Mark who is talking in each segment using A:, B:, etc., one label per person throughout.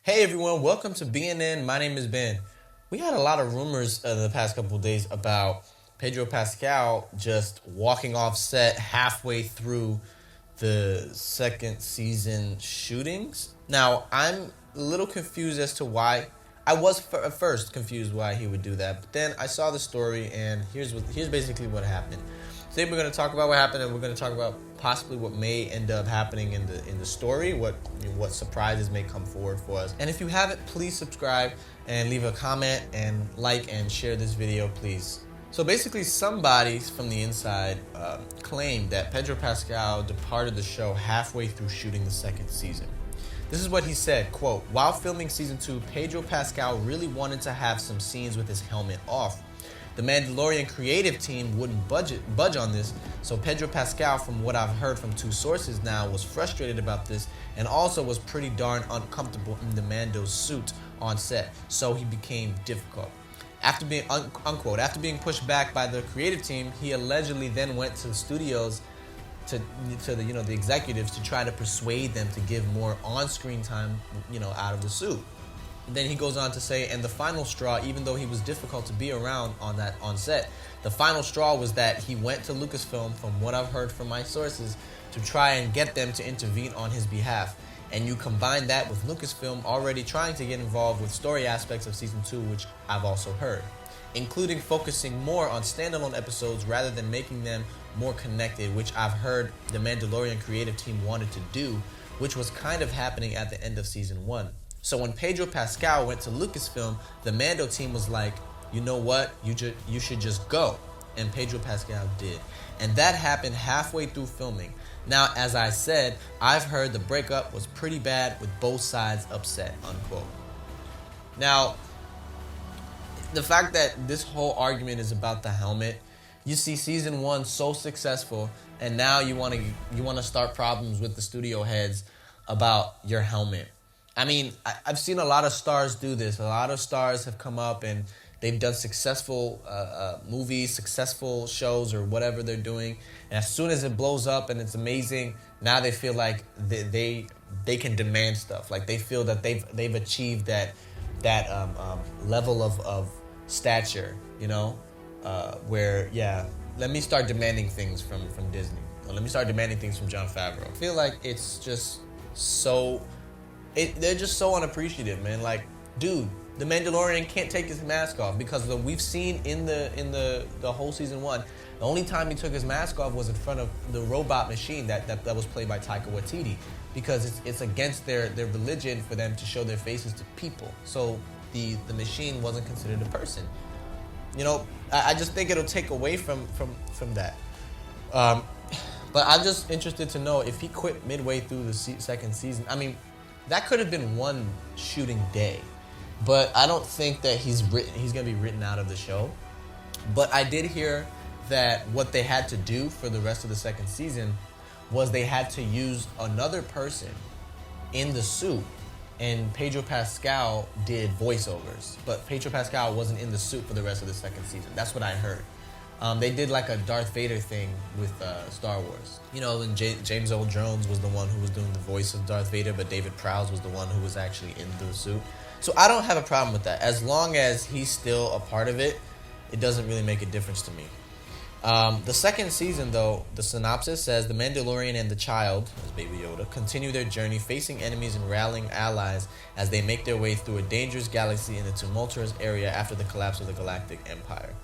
A: Hey everyone, welcome to BNN. My name is Ben. We had a lot of rumors the past couple of days about Pedro Pascal just walking off set halfway through the second season shootings. Now, I'm a little confused as to why. I was at first confused why he would do that, but then I saw the story, and here's basically what happened. Today we're going to talk about what happened, and we're going to talk about possibly what may end up happening in the story, what surprises may come forward for us. And if you haven't, please subscribe and leave a comment and like and share this video, please. So basically, somebody from the inside claimed that Pedro Pascal departed the show halfway through shooting the second season. This is what he said, quote, "While filming season 2, Pedro Pascal really wanted to have some scenes with his helmet off. The Mandalorian creative team wouldn't budge on this, so Pedro Pascal, from what I've heard from two sources now, was frustrated about this and also was pretty darn uncomfortable in the Mando suit on set, so he became difficult. After being, unquote, after being pushed back by the creative team, he allegedly then went to the studios to the executives to try to persuade them to give more on-screen time, out of the suit." And then he goes on to say, and the final straw, even though he was difficult to be around on set, the final straw was that he went to Lucasfilm, from what I've heard from my sources, to try and get them to intervene on his behalf. And you combine that with Lucasfilm already trying to get involved with story aspects of season 2, which I've also heard, including focusing more on standalone episodes rather than making them more connected, which I've heard the Mandalorian creative team wanted to do, which was kind of happening at the end of season 1. So when Pedro Pascal went to Lucasfilm, the Mando team was like, you know what, you should just go. And Pedro Pascal did. And that happened halfway through filming. Now, as I said, I've heard the breakup was pretty bad with both sides upset, unquote. Now, the fact that this whole argument is about the helmet, you see season 1 so successful, and now you want to start problems with the studio heads about your helmet. I mean, I've seen a lot of stars do this. A lot of stars have come up and they've done successful movies, successful shows, or whatever they're doing. And as soon as it blows up and it's amazing, now they feel like they can demand stuff. Like they feel that they've achieved that level of stature, where let me start demanding things from Disney, or let me start demanding things from Jon Favreau. I feel like it's just so. They're just so unappreciative, man. Like, dude, the Mandalorian can't take his mask off because we've seen in the whole season 1, the only time he took his mask off was in front of the robot machine that was played by Taika Waititi, because it's against their religion for them to show their faces to people. So the machine wasn't considered a person. I just think it'll take away from that. But I'm just interested to know if he quit midway through the second season. I mean, that could have been one shooting day, but I don't think that he's going to be written out of the show. But I did hear that what they had to do for the rest of the second season was they had to use another person in the suit, and Pedro Pascal did voiceovers, but Pedro Pascal wasn't in the suit for the rest of the second season. That's what I heard. They did like a Darth Vader thing with Star Wars. And James Earl Jones was the one who was doing the voice of Darth Vader, but David Prowse was the one who was actually in the suit. So I don't have a problem with that. As long as he's still a part of it, it doesn't really make a difference to me. The second season, though, the synopsis says the Mandalorian and the child, as Baby Yoda, continue their journey facing enemies and rallying allies as they make their way through a dangerous galaxy in a tumultuous area after the collapse of the Galactic Empire.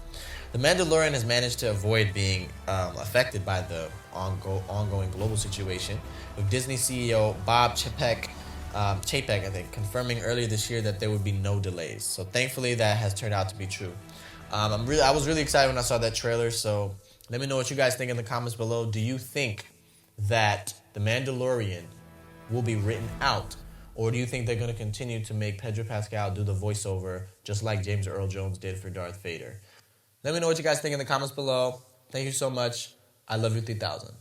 A: The Mandalorian has managed to avoid being affected by the ongoing global situation, with Disney CEO Bob Chapek, I think, confirming earlier this year that there would be no delays. So thankfully that has turned out to be true. I was really excited when I saw that trailer, so let me know what you guys think in the comments below. Do you think that The Mandalorian will be written out, or do you think they're going to continue to make Pedro Pascal do the voiceover just like James Earl Jones did for Darth Vader? Let me know what you guys think in the comments below. Thank you so much. I love you 3000.